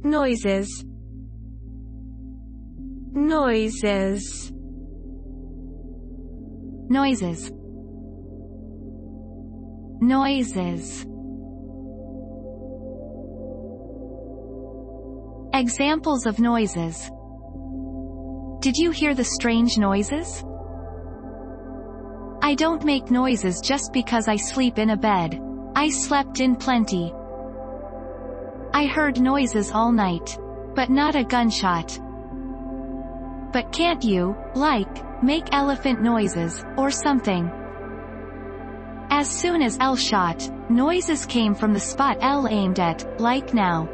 Noises. Noises. Noises. Noises. Examples of noises. Did you hear the strange noises? I don't make noises just because I sleep in a bed. I slept in plenty. I heard noises all night. But not a gunshot. But can't you, like, make elephant noises, or something? As soon as L shot, noises came from the spot L aimed at, like now.